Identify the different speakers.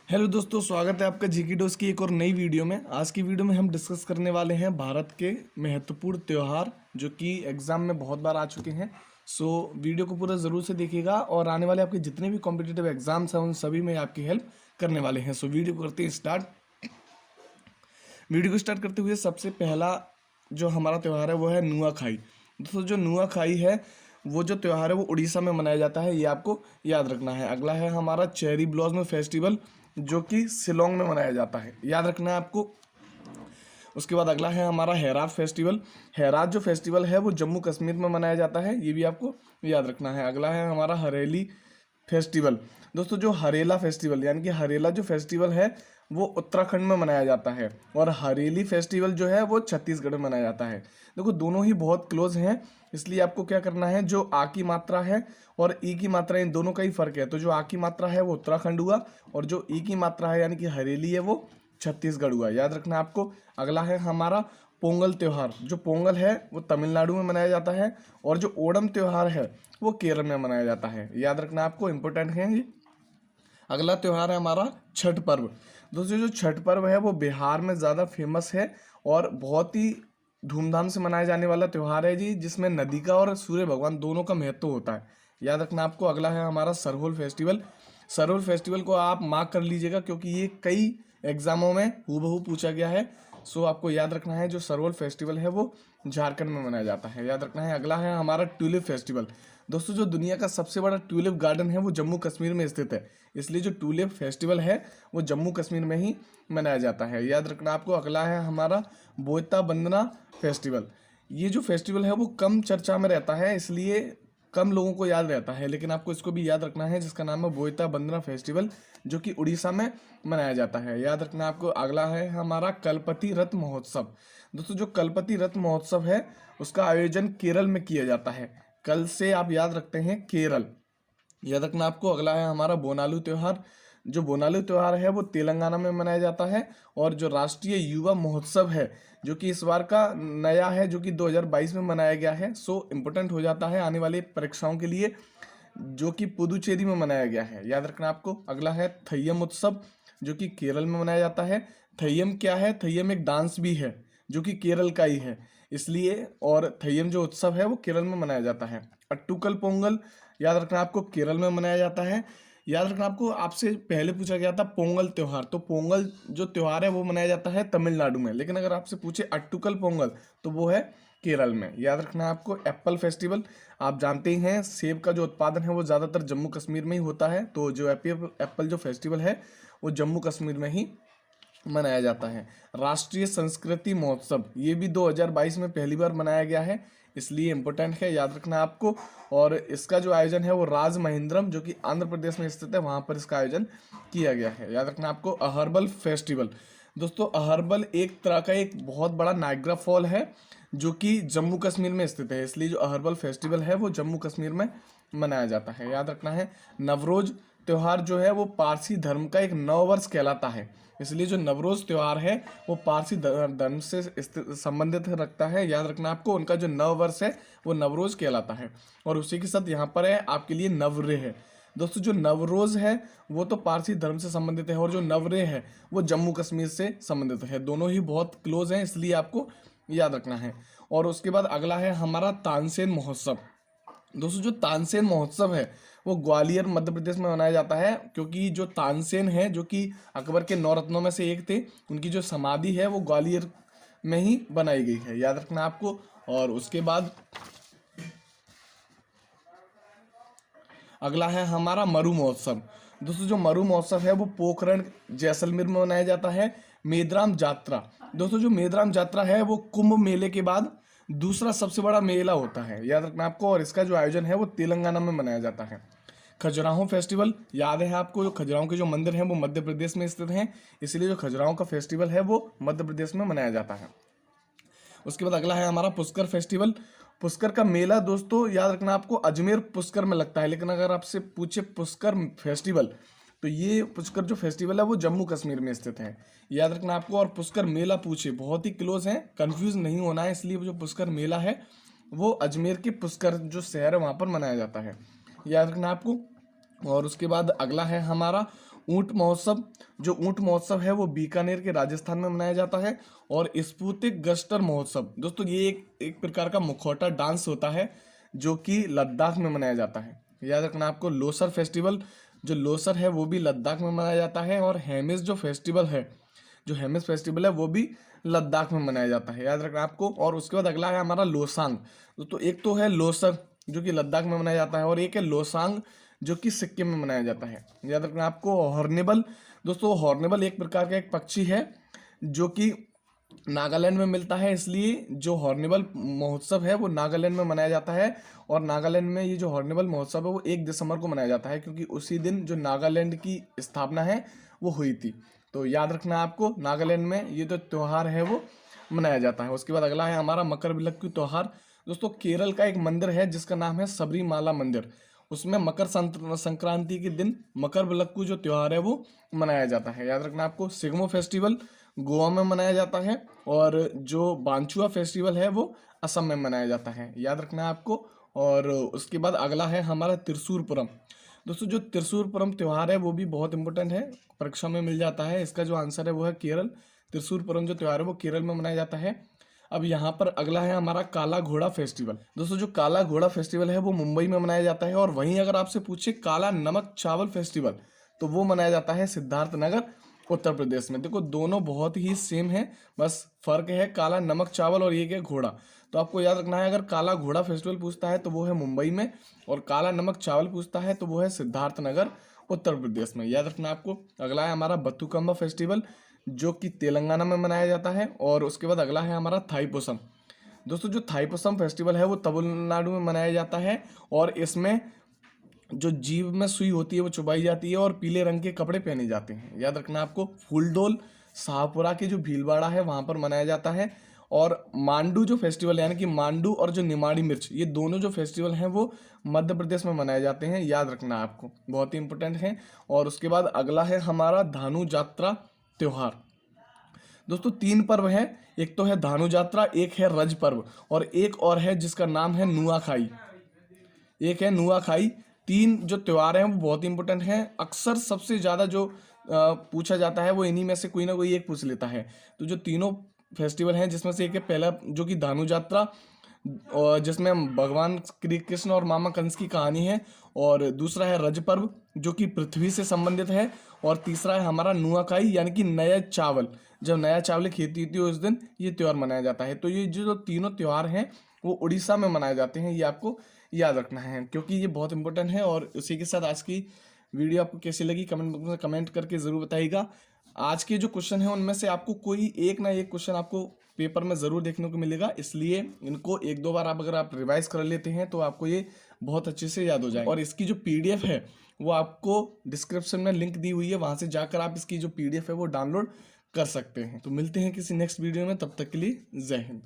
Speaker 1: Hello दोस्तों, स्वागत है आपका जीके डोज की एक और नई वीडियो में। आज की वीडियो में हम डिस्कस करने वाले हैं भारत के महत्वपूर्ण त्यौहार जो कि एग्जाम में बहुत बार आ चुके हैं। सो वीडियो को पूरा ज़रूर से देखिएगा और आने वाले आपके जितने भी कॉम्पिटिटिव एग्जाम्स हैं उन सभी में आपकी हेल्प करने वाले हैं। सो वीडियो को करते हैं स्टार्ट। वीडियो को स्टार्ट करते हुए सबसे पहला जो हमारा त्यौहार है वो है नुआखाई। दोस्तों, जो नुआखाई है वो जो त्यौहार है वो उड़ीसा में मनाया जाता है, ये आपको याद रखना है। अगला है हमारा चेरी ब्लॉसम फेस्टिवल जो कि शिलोंग में मनाया जाता है, याद रखना है आपको। उसके बाद अगला है हमारा हेरात फेस्टिवल। हेरात जो फेस्टिवल है वो जम्मू कश्मीर में मनाया जाता है, ये भी आपको याद रखना है। अगला है हमारा हरेली फेस्टिवल। दोस्तों, जो हरेला फेस्टिवल यानी कि हरेला जो फेस्टिवल है वो उत्तराखंड में मनाया जाता है और हरेली फेस्टिवल जो है वो छत्तीसगढ़ में मनाया जाता है। देखो, दोनों ही बहुत क्लोज हैं, इसलिए आपको क्या करना है, जो आ की मात्रा है और ई की मात्रा, इन दोनों का ही फर्क है। तो जो आ की मात्रा है वो उत्तराखंड हुआ और जो ई की मात्रा है यानी कि हरेली है वो छत्तीसगढ़ हुआ, याद रखना आपको। अगला है हमारा पोंगल त्यौहार। जो पोंगल है वो तमिलनाडु में मनाया जाता है और जो ओणम त्यौहार है वो केरल में मनाया जाता है, याद रखना आपको, इंपॉर्टेंट है ये। अगला त्यौहार है हमारा छठ पर्व। दोस्तों, जो छठ पर्व है वो बिहार में ज़्यादा फेमस है और बहुत ही धूमधाम से मनाया जाने वाला त्यौहार है जी, जिसमें नदी का और सूर्य भगवान दोनों का महत्व होता है, याद रखना आपको। अगला है हमारा सरहुल फेस्टिवल। सरहुल फेस्टिवल को आप मार्क कर लीजिएगा क्योंकि ये कई एग्जामों में हूबहू पूछा गया है। सो आपको याद रखना है, जो सरहुल फेस्टिवल है वो झारखंड में मनाया जाता है, याद रखना है। अगला है हमारा ट्यूलिप फेस्टिवल। दोस्तों, जो दुनिया का सबसे बड़ा ट्यूलिप गार्डन है वो जम्मू कश्मीर में स्थित है, इसलिए जो ट्यूलिप फेस्टिवल है वो जम्मू कश्मीर में ही मनाया जाता है, याद रखना आपको। अगला है हमारा बोयता बंदना फेस्टिवल। ये जो फेस्टिवल है वो कम चर्चा में रहता है, इसलिए कम लोगों को याद रहता है, लेकिन आपको इसको भी याद रखना है, जिसका नाम है बोयता बंदना फेस्टिवल जो कि उड़ीसा में मनाया जाता है, याद रखना आपको। अगला है हमारा कलपति रथ महोत्सव। दोस्तों, जो कलपति रथ महोत्सव है उसका आयोजन केरल में किया जाता है। कल से आप याद रखते हैं केरल, याद रखना आपको। अगला है हमारा बोनालू त्यौहार। जो बोनालू त्यौहार है वो तेलंगाना में मनाया जाता है और जो राष्ट्रीय युवा महोत्सव है जो कि इस बार का नया है, जो कि 2022 में मनाया गया है, सो इम्पोर्टेंट हो जाता है आने वाली परीक्षाओं के लिए, जो कि पुदुचेरी में मनाया गया है, याद रखना आपको। अगला है थय्यम उत्सव जो कि केरल में मनाया जाता है। थय्यम क्या है? थय्यम एक डांस भी है जो कि केरल का ही है, इसलिए, और थय्यम जो उत्सव है वो केरल में मनाया जाता है। अट्टुकल पोंगल, याद रखना आपको, केरल में मनाया जाता है। याद रखना आपको, आपसे पहले पूछा गया था पोंगल त्यौहार, तो पोंगल जो त्यौहार है वो मनाया जाता है तमिलनाडु में, लेकिन अगर आपसे पूछे अट्टुकल पोंगल तो वो है केरल में, याद रखना आपको। एप्पल फेस्टिवल, आप जानते ही हैं सेब का जो उत्पादन है वो ज़्यादातर जम्मू कश्मीर में ही होता है, तो जो एप्पल जो फेस्टिवल है वो जम्मू कश्मीर में ही मनाया जाता है। राष्ट्रीय संस्कृति महोत्सव, ये भी 2022 में पहली बार मनाया गया है, इसलिए इम्पोर्टेंट है, याद रखना आपको। और इसका जो आयोजन है वो राजमहेंद्रम जो कि आंध्र प्रदेश में स्थित है वहाँ पर इसका आयोजन किया गया है, याद रखना आपको। अहरबल फेस्टिवल। दोस्तों, अहरबल एक तरह का एक बहुत बड़ा नाइग्रा फॉल है जो कि जम्मू कश्मीर में स्थित है, इसलिए जो अहरबल फेस्टिवल है वो जम्मू कश्मीर में मनाया जाता है, याद रखना है। नवरोज त्यौहार जो है वो पारसी धर्म का एक नववर्ष कहलाता है, इसलिए जो नवरोज त्यौहार है वो पारसी धर्म से संबंधित रखता है, याद रखना आपको। उनका जो नव वर्ष है वो नवरोज कहलाता है और उसी के साथ यहाँ पर है आपके लिए नवरेह है। दोस्तों, जो नवरोज है वो तो पारसी धर्म से संबंधित है और जो नवरेह है वो जम्मू कश्मीर से संबंधित है, दोनों ही बहुत क्लोज हैं, इसलिए आपको याद रखना है। और उसके बाद अगला है हमारा तानसेन महोत्सव। दोस्तों, जो तानसेन महोत्सव है वो ग्वालियर मध्य प्रदेश में मनाया जाता है, क्योंकि जो तानसेन है जो कि अकबर के 9 रत्नों में से एक थे, उनकी जो समाधि है वो ग्वालियर में ही बनाई गई है, याद रखना आपको। और उसके बाद अगला है हमारा मरु महोत्सव। दोस्तों, जो मरु महोत्सव है वो पोखरण जैसलमेर में मनाया जाता है। मेदराम यात्रा। दोस्तों, जो मेदराम यात्रा है वो कुंभ मेले के बाद दूसरा सबसे बड़ा मेला होता है, याद रखना आपको, और इसका जो आयोजन है वो तेलंगाना में मनाया जाता है। खजुराहो फेस्टिवल, याद है आपको, जो खजुराहो के जो मंदिर हैं वो मध्य प्रदेश में स्थित हैं, इसलिए जो खजुराहो का फेस्टिवल है वो मध्य प्रदेश में मनाया जाता है। उसके बाद अगला है हमारा पुष्कर फेस्टिवल। पुष्कर का मेला दोस्तों याद रखना आपको अजमेर पुष्कर में लगता है, लेकिन अगर आपसे पूछे पुष्कर फेस्टिवल तो ये पुष्कर जो फेस्टिवल है वो जम्मू कश्मीर में स्थित है, याद रखना आपको। और पुष्कर मेला पूछे, बहुत ही क्लोज है, कंफ्यूज नहीं होना है, इसलिए जो पुष्कर मेला है वो अजमेर के पुष्कर जो शहर है वहाँ पर मनाया जाता है, याद रखना आपको। और उसके बाद अगला है हमारा ऊंट महोत्सव, जो ऊंट महोत्सव है वो बीकानेर के राजस्थान में मनाया जाता है। और स्पुतिक गस्टर महोत्सव, दोस्तों ये एक प्रकार का मुखौटा डांस होता है जो कि लद्दाख में मनाया जाता है। याद रखना आपको। लोसर फेस्टिवल, जो लोसर है वो भी लद्दाख में मनाया जाता है। और हेमिस जो फेस्टिवल है, जो हेमिस फेस्टिवल है वो भी लद्दाख में मनाया जाता है, याद रखना आपको। और उसके बाद अगला है हमारा लोसांग। तो एक तो है लोसर जो कि लद्दाख में मनाया जाता है, और एक है लोसांग जो कि सिक्किम में मनाया जाता है, याद रखना आपको। हॉर्नेबल, दोस्तों हॉर्नेबल एक प्रकार का एक पक्षी है जो कि नागालैंड में मिलता है, इसलिए जो हॉर्नेबल महोत्सव है वो नागालैंड में मनाया जाता है। और नागालैंड में ये जो हॉर्नेबल महोत्सव है वो 1 दिसंबर को मनाया जाता है, क्योंकि उसी दिन जो नागालैंड की स्थापना है वो हुई थी। तो याद रखना आपको, नागालैंड में ये जो त्यौहार है वो मनाया जाता है। उसके बाद अगला है हमारा मकर विलक्कू त्यौहार। दोस्तों केरल का एक मंदिर है जिसका नाम है सबरीमाला मंदिर, उसमें मकर संक्रांति के दिन मकर विलक्कू जो त्यौहार है वो मनाया जाता है, याद रखना आपको। सिग्मो फेस्टिवल गोवा में मनाया जाता है, और जो बांचुआ फेस्टिवल है वो असम में मनाया जाता है, याद रखना आपको। और उसके बाद अगला है हमारा त्रिशूरपुरम। दोस्तों जो त्रिशूरपुरम त्यौहार है वो भी बहुत इंपॉर्टेंट है, परीक्षा में मिल जाता है। इसका जो आंसर है वो है केरल। त्रिशूरपुरम जो त्यौहार है वो केरल में मनाया जाता है। अब यहाँ पर अगला है हमारा काला घोड़ा फेस्टिवल। दोस्तों जो काला घोड़ा फेस्टिवल है वो मुंबई में मनाया जाता है। और वहीं अगर आपसे पूछे काला नमक चावल फेस्टिवल, तो वो मनाया जाता है सिद्धार्थनगर उत्तर प्रदेश में। देखो दोनों बहुत ही सेम है, बस फर्क है काला नमक चावल और एक है घोड़ा। तो आपको याद रखना है, अगर काला घोड़ा फेस्टिवल पूछता है तो वो है मुंबई में, और काला नमक चावल पूछता है तो वो है सिद्धार्थनगर उत्तर प्रदेश में, याद रखना आपको। अगला है हमारा बथुकम्मा फेस्टिवल जो कि तेलंगाना में मनाया जाता है। और उसके बाद अगला है हमारा थाईपुसम। दोस्तों जो थाईपुसम फेस्टिवल है वो तमिलनाडु में मनाया जाता है, और इसमें जो जीभ में सुई होती है वो चुभाई जाती है और पीले रंग के कपड़े पहने जाते हैं, याद रखना आपको। फूलडोल शाहपुरा के जो भीलवाड़ा है वहाँ पर मनाया जाता है। और मांडू जो फेस्टिवल है, यानी कि मांडू और जो निमाड़ी मिर्च, ये दोनों जो फेस्टिवल हैं वो मध्य प्रदेश में मनाए जाते हैं, याद रखना आपको, बहुत ही इंपॉर्टेंट है। और उसके बाद अगला है हमारा धानु यात्रा त्योहार। दोस्तों 3 पर्व हैं, एक तो है धानु यात्रा, एक है रज पर्व, और एक और है जिसका नाम है नुआखाई। एक है नुआखाई। 3 जो त्योहार हैं वो बहुत इंपॉर्टेंट हैं। अक्सर सबसे ज़्यादा जो पूछा जाता है वो इन्हीं में से कोई ना कोई एक पूछ लेता है। तो जो तीनों फेस्टिवल हैं जिसमें से एक है पहला जो कि धानु यात्रा, और जिसमें भगवान श्री कृष्ण और मामा कंस की कहानी है। और दूसरा है रज पर्व जो कि पृथ्वी से संबंधित है। और तीसरा है हमारा नुआखाई, यानी कि नया चावल, जब नया चावल की खेती होती है उस दिन ये त्यौहार मनाया जाता है। तो ये जो तीनों त्यौहार हैं वो उड़ीसा में मनाए जाते हैं, ये आपको याद रखना है क्योंकि ये बहुत इंपॉर्टेंट है। और उसी के साथ आज की वीडियो आपको कैसी लगी कमेंट बॉक्स में कमेंट करके ज़रूर बताइएगा। आज के जो क्वेश्चन है उनमें से आपको कोई एक ना एक क्वेश्चन आपको पेपर में ज़रूर देखने को मिलेगा, इसलिए इनको 1-2 बार अगर आप रिवाइज कर लेते हैं तो आपको ये बहुत अच्छे से याद हो जाए। और इसकी जो PDF है वो आपको डिस्क्रिप्शन में लिंक दी हुई है, वहाँ से जाकर आप इसकी जो PDF है वो डाउनलोड कर सकते हैं। तो मिलते हैं किसी नेक्स्ट वीडियो में, तब तक के लिए जय हिंद।